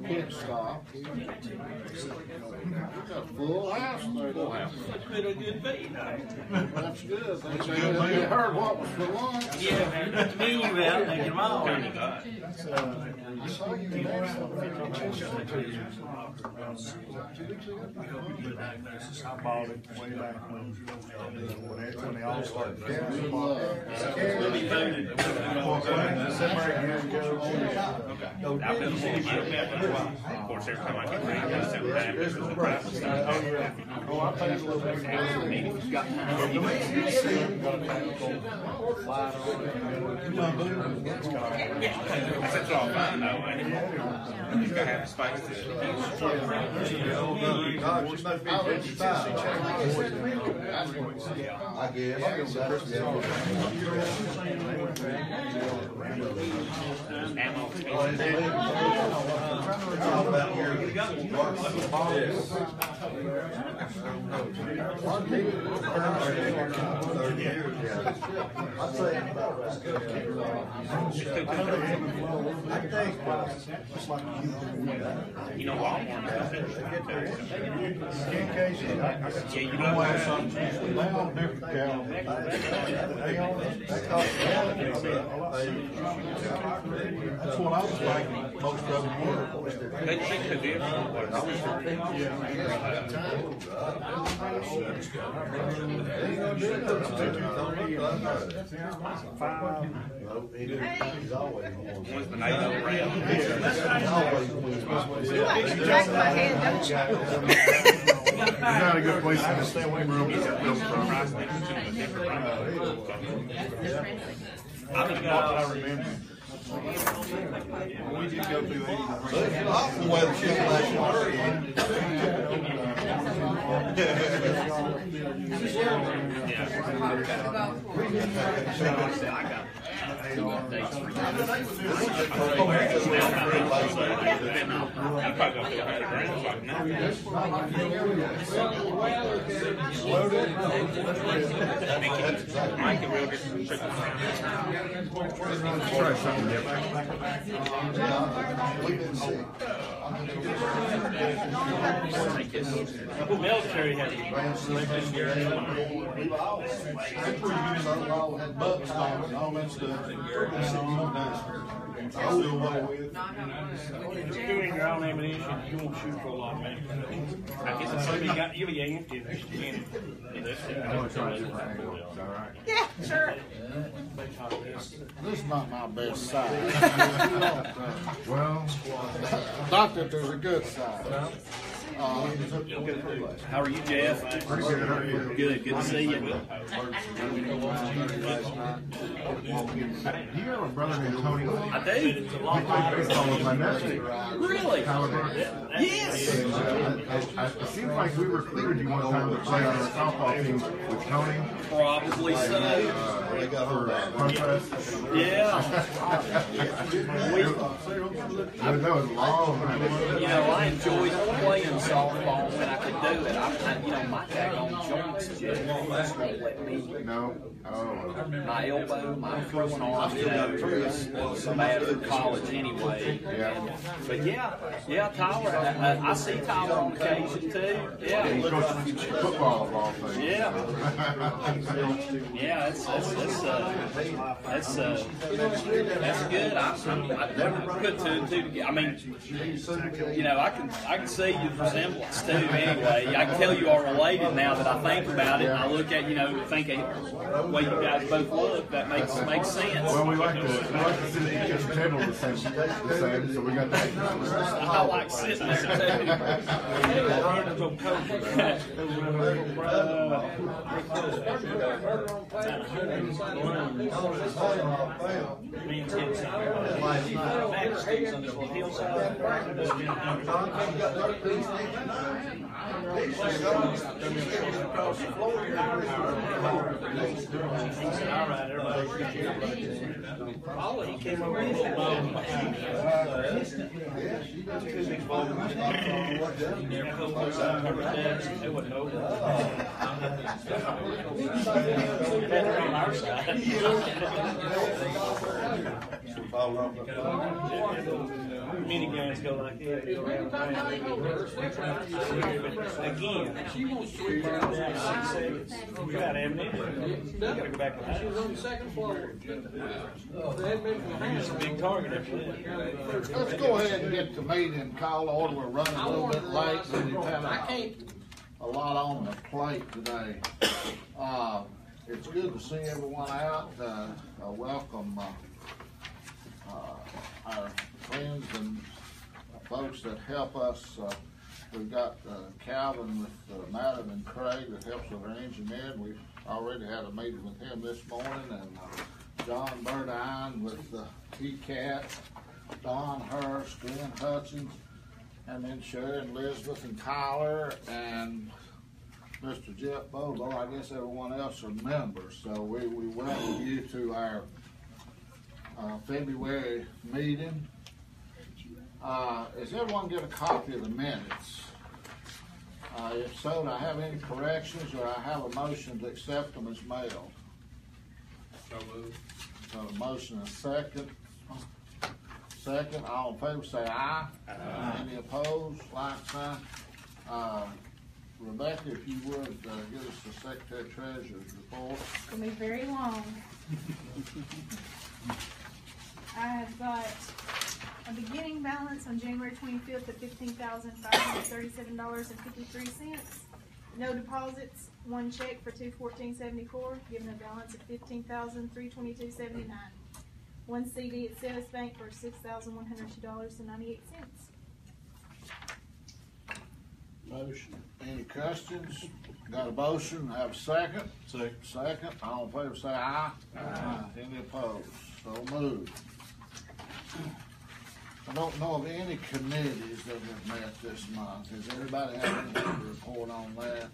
pit stop. You got a full house there. Full house. That's been a good feed. That's good. They heard what was for lunch. Yeah, man. Put the menu out and they get them all. I saw you there. 2 weeks ago. I bought it way back when they all started. We'll be voted. Of course, every time I get ready, I send back this is the price of stuff. Oh, I paid a little bit. That's all fine, though. You gotta have the spice to it. I guess. You know, Walmart. Yeah, you know what? They all different cows. That's what I was thinking. Most of them were. They think they did. One's the night around. You like to drag my hand, don't you? It's not a good place to stay away from. I remember. We did go through 80. Awful weather shit last year. Try something different. The military has Had buck stops and all that stuff. I'll do away with. If you're doing your own ammunition, you won't shoot for a lot, man. I guess it's something you'll be empty if you can. Yeah, sure. This is not my best side. Well, Not that there's a good side. How are you, Jeff? pretty good. How are you? Good to see you. Do you have a brother named Tony? I do. He played baseball with my nephew. Really? Yes. It seems like we recruited you one time to play on our softball team with Tony. Probably so. They got For contrast. Yeah. That was long. You know, I enjoyed playing softball when I could do it. You know, my daggone joints just won't let me. No. Oh. My elbow, my throwing arm, you know, was so bad for college anyway. Yeah. But yeah, Tyler, I see Tyler on occasion too. He Yeah. coaches football of all things. Yeah. Yeah, that's good. I never put two and two together. I mean, you know, I can see your resemblance too. Anyway, I can tell you are related now that I think about it. I look at think of the way you guys both look. That makes sense. Well, we like to sit at the table the same, so we got that. I like sitting there Me and Tim back streets on this little hillside. All right, everybody. He came over with a They wouldn't know that. On our side. Falling off the Mini guns go like that. Go around again. She wants to sweep around 6 seconds. You got ammunition. You gotta go back to the house. She was on the second floor. It's a big target after that. Let's go ahead and get the meeting called order. We're running a little bit late, so we've had a lot on the plate today. It's good to see everyone out. Welcome our friends and folks that help us. We've got Calvin with Madden and Craig that helps with our engineering. We've already had a meeting with him this morning, and John Burdine with TCAT, Don Hurst, Glenn Hutchins, and then Sharon Elizabeth and Tyler and Mr. jbobo. I guess everyone else are members. So we welcome you to our February meeting. Does everyone get a copy of the minutes? If so, do I have any corrections, or I have a motion to accept them as mailed? So moved. So a motion and a second. Second, all in favor say aye. Aye. Any opposed, like sign. Rebecca, if you would give us the Secretary Treasurer's report. It's gonna be very long. I have got a beginning balance on January 25th of $15,537.53. No deposits. One check for $214.74, giving a balance of $15,322.79. One CD at Cetus Bank for $6,102.98. Motion. Any questions? Got a motion, have a second? Second, all in favor say aye. Aye. Any opposed? So moved. I don't know of any committees that have met this month. Does everybody have anything to report on that?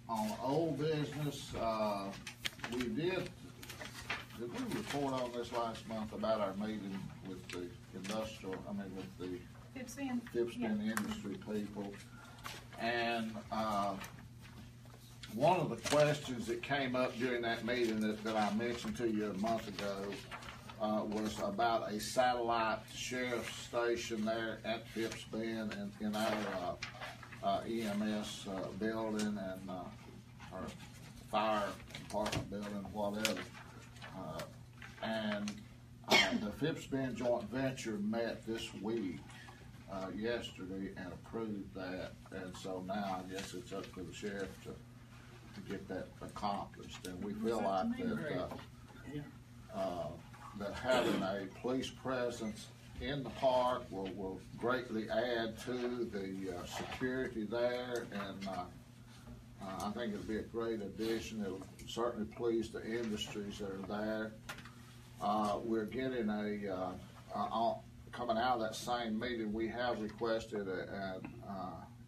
On old business, we did we report on this last month about our meeting with the with the Fipspin industry people? And one of the questions that came up during that meeting that I mentioned to you a month ago was about a satellite sheriff's station there at Fipspin and in our EMS building and our fire department building, whatever. The Fipspin joint venture met this week, yesterday, and approved that. And so now I guess it's up to the sheriff to get that accomplished. And we feel like that having a police presence in the park will greatly add to the security there, and I think it'll be a great addition. It'll certainly please the industries that are there. We're getting coming out of that same meeting, we have requested,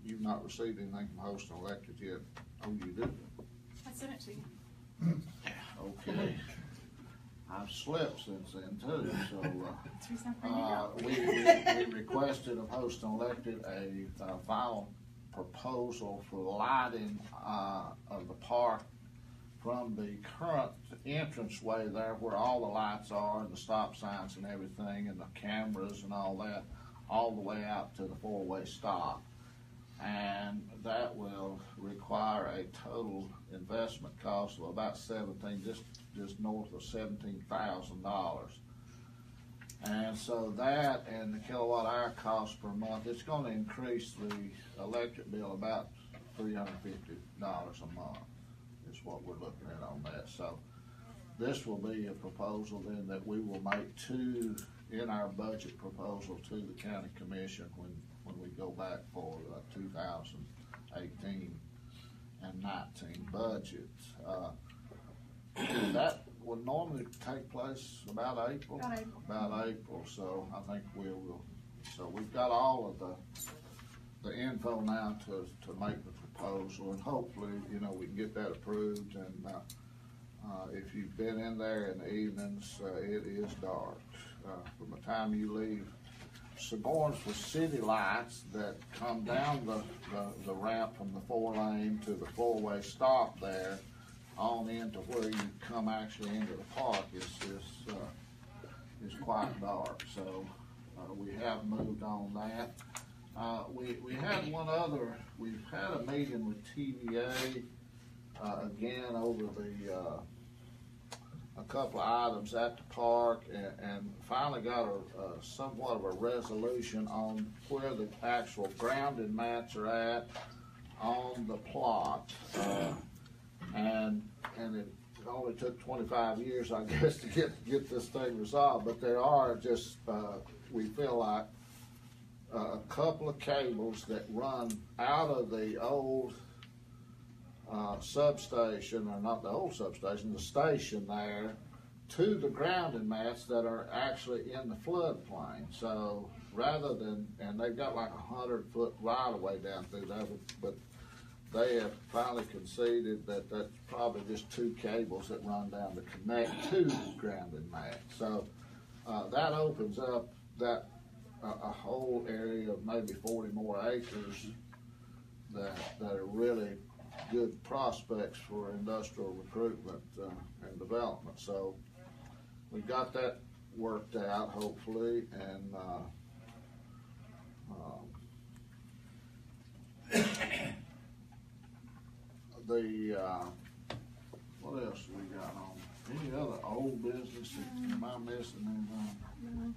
you've not received anything from Host and Electric yet. Oh, you do? I sent it to you. Okay. I've slept since then too, so we requested of Host and Electric a final proposal for lighting of the park from the current entranceway there where all the lights are and the stop signs and everything and the cameras and all that, all the way out to the four-way stop. And that will require a total investment cost of about just north of $17,000. And so that and the kilowatt hour cost per month, it's going to increase the electric bill about $350 a month is what we're looking at on that. So this will be a proposal then that we will make in our budget proposal to the county commission when we go back for 2018 and 19 budgets. That would normally take place about April. About April. So I think we will. So we've got all of the info now to make the proposal, and hopefully, we can get that approved. And if you've been in there in the evenings, it is dark. From the time you leave Sigourn's for city lights that come down the ramp from the 4-lane to the 4-way stop there on into where you come actually into the park is quite dark. So we have moved on that. We had one other, we've had a meeting with TVA again over a couple of items at the park, and finally got a somewhat of a resolution on where the actual grounded mats are at on the plot. And it only took 25 years, I guess, to get this thing resolved. But there are just, we feel like, a couple of cables that run out of the old substation, or not the old substation, the station there, to the grounding mats that are actually in the floodplain. So rather than, and they've got like 100-foot right of way down through there, but they have finally conceded that that's probably just 2 cables that run down to connect to the grounding mat. So that opens up that a whole area of maybe 40 more acres that are really good prospects for industrial recruitment and development. So we got that worked out, hopefully, and what else do we got on? Any other old business? Am I missing anything? No.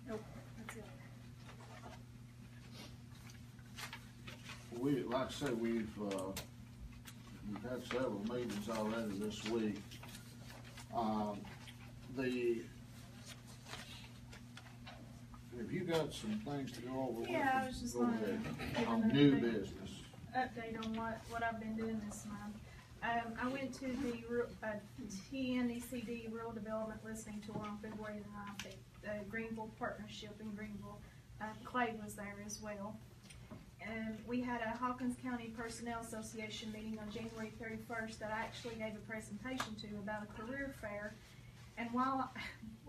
Nope, that's it. We, like I said, we've had several meetings already this week. Have you got some things to go over? Yeah, I was just Go gonna ahead. give On an new update. business. Update on what I've been doing this month. I went to the TNECD Rural Development Listening Tour on February the 9th at the Greenville Partnership in Greenville. Clay was there as well. And we had a Hawkins County Personnel Association meeting on January 31st that I actually gave a presentation to about a career fair. And while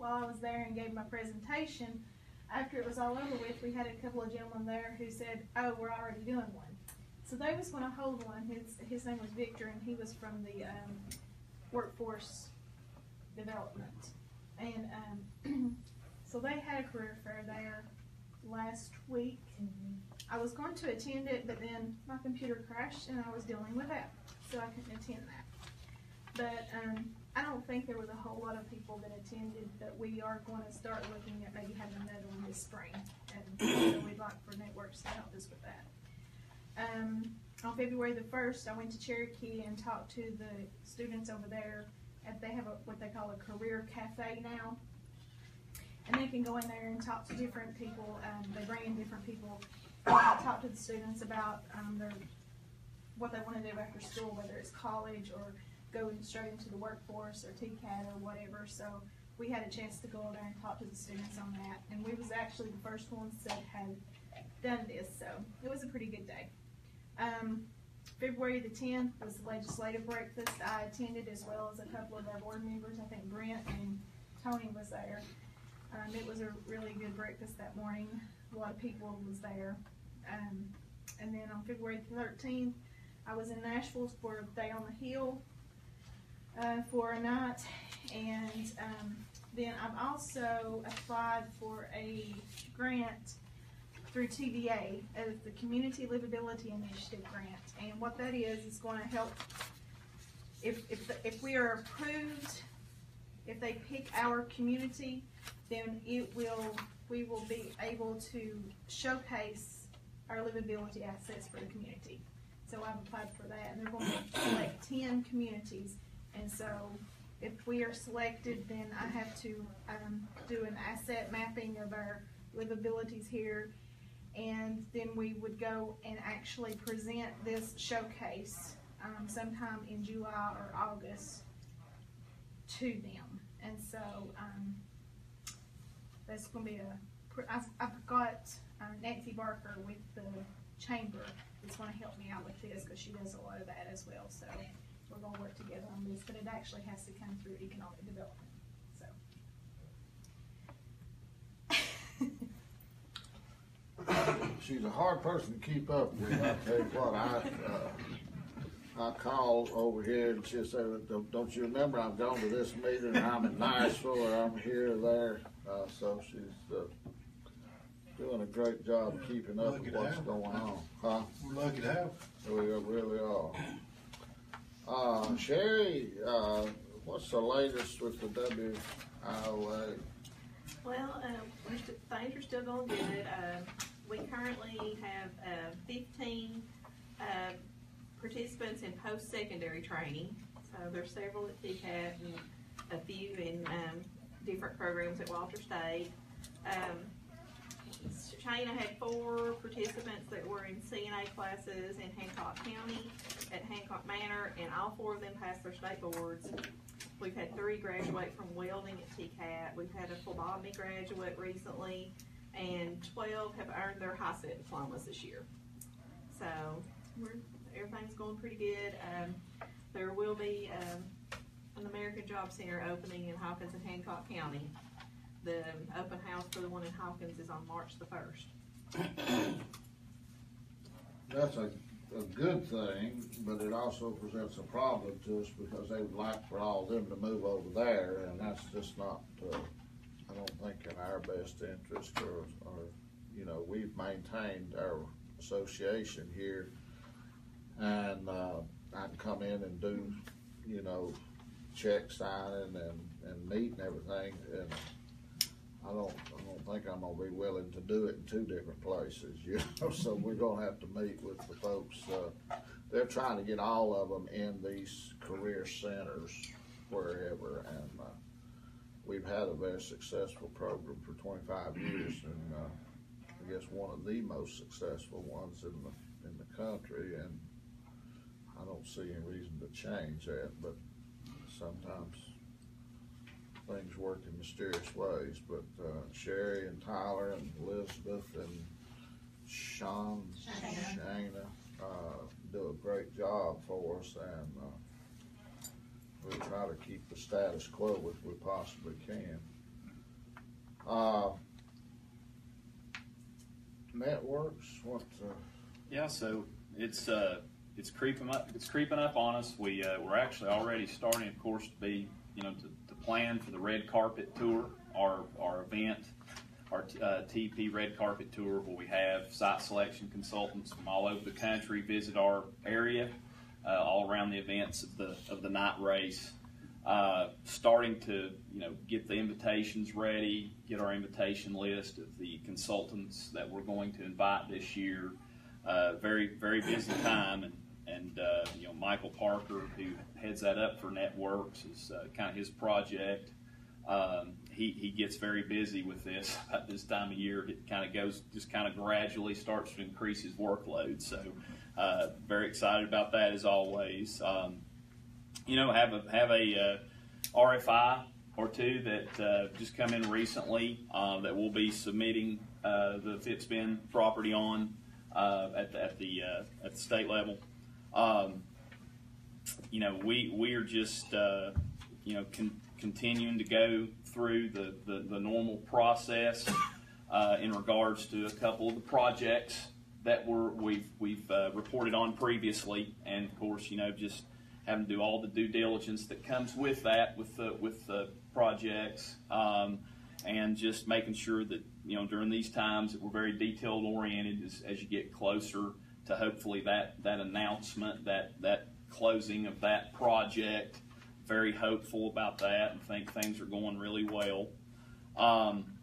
I was there and gave my presentation, after it was all over with, we had a couple of gentlemen there who said, "Oh, we're already doing one." So they was going to hold one. His name was Victor, and he was from the workforce development. And so they had a career fair there last week. I was going to attend it, but then my computer crashed, and I was dealing with that, so I couldn't attend that. But I don't think there was a whole lot of people that attended, but we are going to start looking at maybe having another one this spring, and so we'd like for networks to help us with that. On February the 1st, I went to Cherokee and talked to the students over there. They have what they call a career cafe now, and they can go in there and talk to different people. They bring in different people, talk to the students about what they want to do after school, whether it's college or going straight into the workforce or TCAT or whatever. So we had a chance to go over there and talk to the students on that, and we was actually the first ones that had done this, so it was a pretty good day. February the 10th was the legislative breakfast. I attended, as well as a couple of our board members. I think Brent and Tony was there. It was a really good breakfast that morning. A lot of people was there. And then on February the 13th, I was in Nashville for Day on the Hill for a night. And then I've also applied for a grant through TVA as the Community Livability Initiative grant. And what that is going to help, if we are approved, if they pick our community, then we will be able to showcase our livability assets for the community. So I've applied for that, and they're going to select 10 communities. And so if we are selected, then I have to do an asset mapping of our livabilities here, and then we would go and actually present this showcase sometime in July or August to them. And so that's going to be I've got Nancy Barker with the chamber that's going to help me out with this, because she does a lot of that as well. So we're going to work together on this, but it actually has to come through economic development. she's a hard person to keep up with. I tell you what, I call over here and she'll say, don't you remember I've gone to this meeting, or I'm in Nashville, or I'm here or there. So she's doing a great job keeping up with what's going on. Huh? We're lucky to have. We really are. Sherry, what's the latest with the WIOA? Well, things are still going good. We currently have 15 participants in post-secondary training. So there's several at TCAT and a few in different programs at Walter State. China had 4 participants that were in CNA classes in Hancock County at Hancock Manor, and all 4 of them passed their state boards. We've had 3 graduate from welding at TCAT. We've had a phlebotomy graduate recently, and 12 have earned their high set diplomas this year. So everything's going pretty good. There will be an American Job Center opening in Hawkins and Hancock County. The open house for the one in Hawkins is on March the 1st. That's a good thing, but it also presents a problem to us because they would like for all of them to move over there, and that's just not, I don't think, in our best interest, or you know, we've maintained our association here, and I can come in and do, you know, check signing and meet and everything, and I don't think I'm gonna be willing to do it in 2 different places, you know. So we're gonna have to meet with the folks. They're trying to get all of them in these career centers wherever, and we've had a very successful program for 25 years, and I guess one of the most successful ones in the country. And I don't see any reason to change that, but sometimes things work in mysterious ways. But Sherry and Tyler and Elizabeth and Shana do a great job for us, and we'll try to keep the status quo if we possibly can. Networks, what? Yeah, so it's creeping up. It's creeping up on us. We're actually already starting, of course, to be, you know, to plan for the red carpet tour, our event, our TP red carpet tour, where we have site selection consultants from all over the country visit our area, all around the events of the night race. Starting to, you know, get the invitations ready, get our invitation list of the consultants that we're going to invite this year. Very, very busy time, and you know, Michael Parker, who heads that up for Networks, is kind of his project. He gets very busy with this at this time of year. It kind of goes, just kind of gradually starts to increase his workload. So very excited about that as always. You know, have a RFI or 2 that just come in recently that we'll be submitting the Fitspin property on at the state level. You know, we are just you know, continuing to go through the normal process in regards to a couple of the projects that we've reported on previously, and of course, you know, just having to do all the due diligence that comes with that, with the projects, and just making sure that, you know, during these times that we're very detailed oriented as you get closer to hopefully that announcement, that closing of that project. Very hopeful about that, and think things are going really well.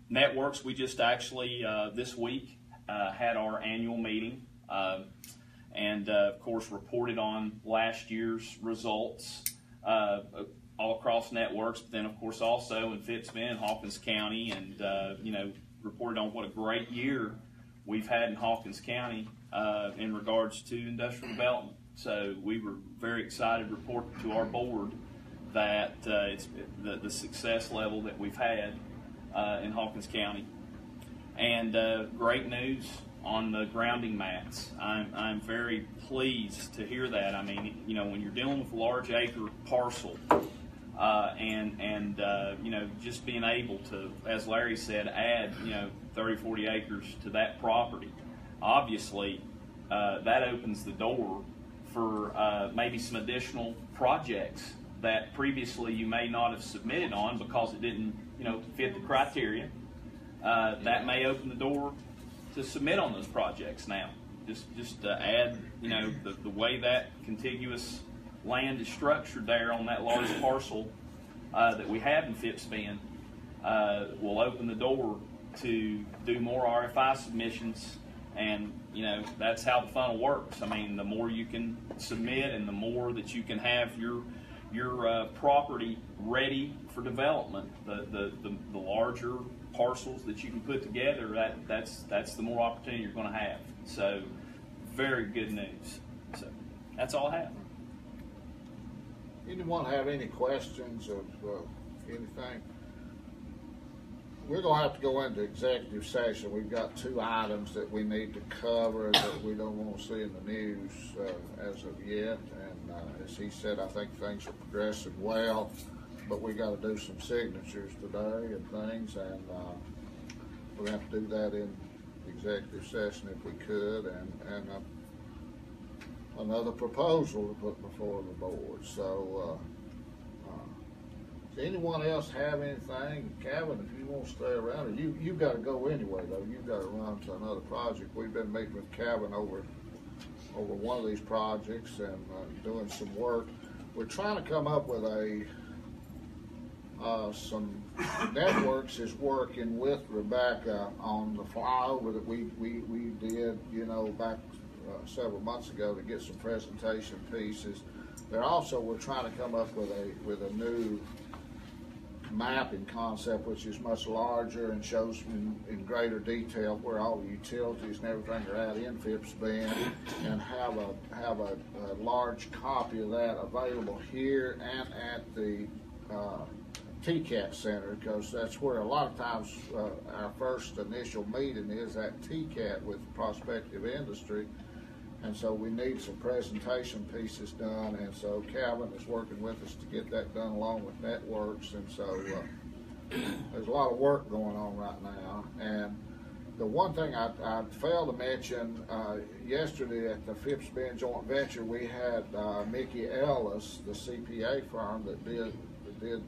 Networks, we just actually this week had our annual meeting, and of course reported on last year's results all across Networks, but then of course also in Fitspin, Hawkins County, and you know, reported on what a great year we've had in Hawkins County in regards to industrial development. So we were very excited to report to our board that it's the success level that we've had in Hawkins County. And great news on the grounding mats. I'm very pleased to hear that. I mean, you know, when you're dealing with a large acre parcel, and you know, just being able to, as Larry said, add, you know, 30, 40 acres to that property, obviously that opens the door for maybe some additional projects that previously you may not have submitted on because it didn't, fit the criteria. That may open the door to submit on those projects now. Just to add, the way that contiguous land is structured there on that large parcel that we have in Phipps Bend will open the door to do more RFI submissions, and that's how the funnel works. I mean, the more you can submit and the more that you can have your property ready for development, the larger parcels that you can put together, that's the more opportunity you're going to have. So very good news. So that's all I have. Anyone have any questions of anything? We're going to have to go into executive session. We've got 2 items that we need to cover that we don't want to see in the news as of yet. And as he said, I think things are progressing well, but we got to do some signatures today and things, and we're going to have to do that in executive session if we could, and another proposal to put before the board. So does anyone else have anything? Kevin, if you want to stay around, you've got to go anyway, though. You've got to run to another project. We've been meeting with Kevin over one of these projects and doing some work. We're trying to come up with some Networks is working with Rebecca on the flyover that we did, back several months ago to get some presentation pieces. We're trying to come up with a new mapping concept, which is much larger and shows in greater detail where all the utilities and everything are at in Phipps Bend, and have a large copy of that available here and at the TCAT Center, because that's where a lot of times our first initial meeting is at TCAT with prospective industry. And so we need some presentation pieces done, and so Calvin is working with us to get that done along with Networks, and so there's a lot of work going on right now. And the one thing I failed to mention, yesterday at the Phipps Bend joint venture, we had Mickey Ellis, the CPA firm that did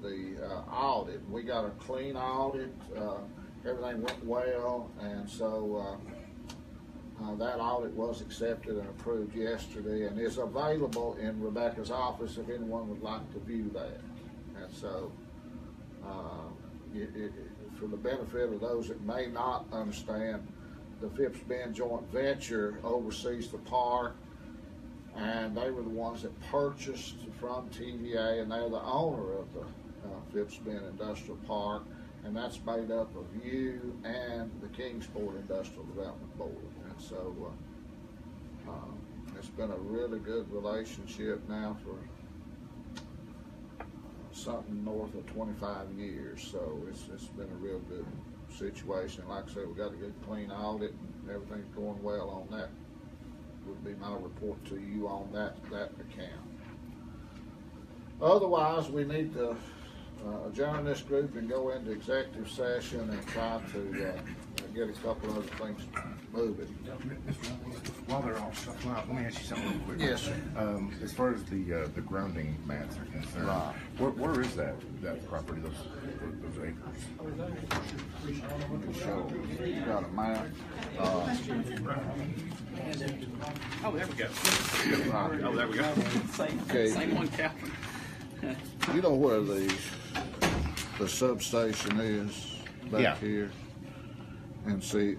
the audit. We got a clean audit, everything went well, and so that audit was accepted and approved yesterday and is available in Rebecca's office if anyone would like to view that. And so for the benefit of those that may not understand, the Phipps Bend joint venture oversees the park, and they were the ones that purchased from TVA, and they're the owner of the Phipps Bend Industrial Park, and that's made up of you and the Kingsport Industrial Development Board. And so it's been a really good relationship now for something north of 25 years. So it's been a real good situation. Like I said, we got a good clean audit and everything's going well on that. Would be my report to you on that account. Otherwise, we need to adjourn this group and go into executive session and try to get a couple other things moving. While they're all shuffling out, let me ask you something real quick. Yes, sir. As far as the grounding mats are concerned, Right. where is that property, those acres? So you got a map. Oh, there we go. Oh, there we go. Okay. Same one, Calvin. You know where the substation is back Yeah. here? And see,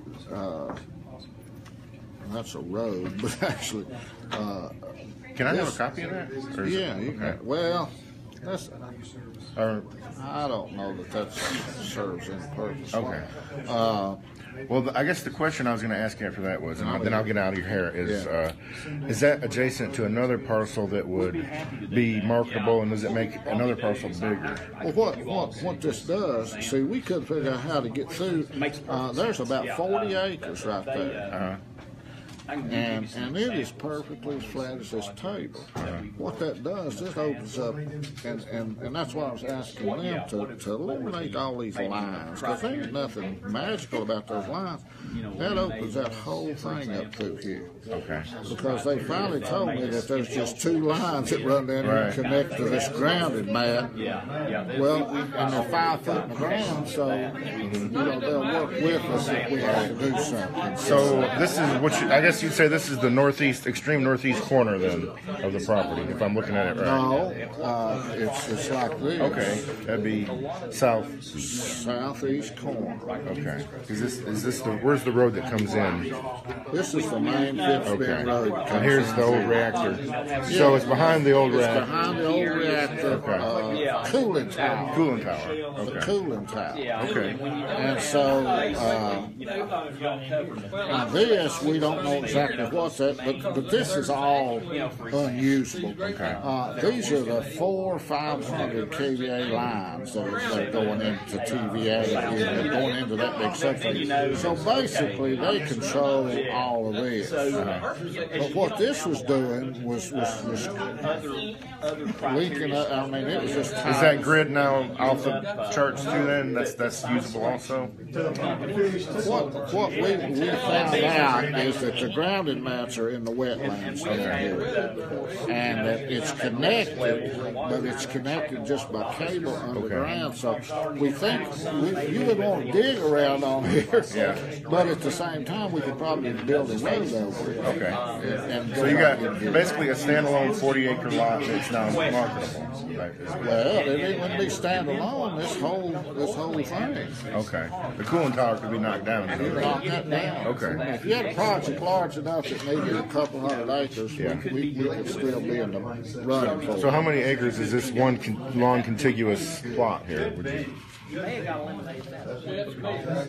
that's a road, but actually, Can I have a copy of that? Or is yeah, it, you can, well, that's, Or, I don't know that serves any purpose. okay. Uh, Well, I guess the question I was going to ask you after that was, and then I'll get out of your hair, is that adjacent to another parcel that would be marketable, and does it make another parcel bigger? well, what this does, see, we couldn't figure out how to get through. There's about 40 acres right there. and it is perfectly as flat as this table. What that does, this opens up, and that's why I was asking them to eliminate all these lines, because there ain't nothing magical about those lines. That opens that whole thing up through here. Okay. Because they finally told me that there's just 2 lines that run down and connect to this grounded mat. Well, and they're 5 foot in the ground, so they'll work with us if we have to do something. So this is what I guess you'd say this is the extreme northeast corner then of the property, if I'm looking at it right. No, it's like this. Okay, that'd be southeast corner. Okay. Is this where's the road that comes in? This is the main fifth spin road. And here's the old reactor. So it's behind the old reactor. Behind the old reactor. Cooling tower. Cooling tower. The cooling tower. Okay. And so now this, we don't know exactly what's that, but this is all unusable. Okay. These are the 500 kVA lines that are going into TVA and going into that big section. So basically, they control all of this. But what this was doing was leaking up. I mean, it was just. Is that grid now off the charts too? Then that's usable also. What we found out is that the grounded mats are in the wetlands and that it's connected, but it's connected just by cable underground. So we think you would want to dig around on here, but at the same time we could probably build a road over it. Okay. So you got basically a standalone 40-acre lot that's now marketable. Well, it wouldn't be standalone. This whole thing. Okay. The cooling tower could be knocked down. Knock that down. Okay. If you had a project large enough that needed a couple hundred acres, we could still be in the running for it. So how many acres is this one long contiguous plot here? Would you?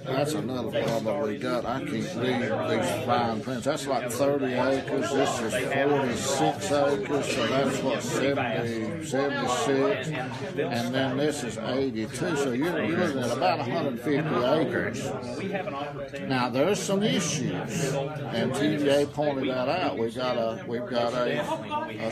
That's another problem we got. I keep reading these fine prints. That's like 30 acres. This is 46 acres, so that's what, 76. And then this is 82. So you're looking at about 150 acres. Now there's some issues, and TVA pointed that out. We've got a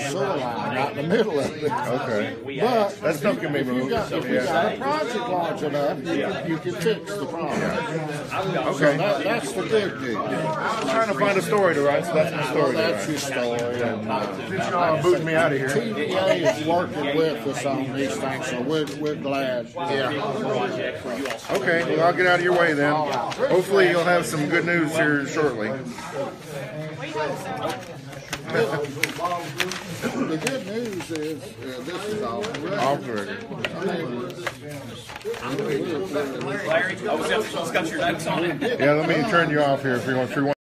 sewer line right in the middle of it. Okay. But that stuff can be moved. If you got a project large enough, you can fix the problem. Okay. So that's the good news. I'm trying to find a story to write, so that's my story. That's your story. And booting me out of here. TVA is working with us on these things, so we're glad. Okay, well, I'll get out of your way then. Hopefully you'll have some good news here shortly. The good news is this is all Larry, I was got your notes on it. Yeah, let me turn you off here if you want.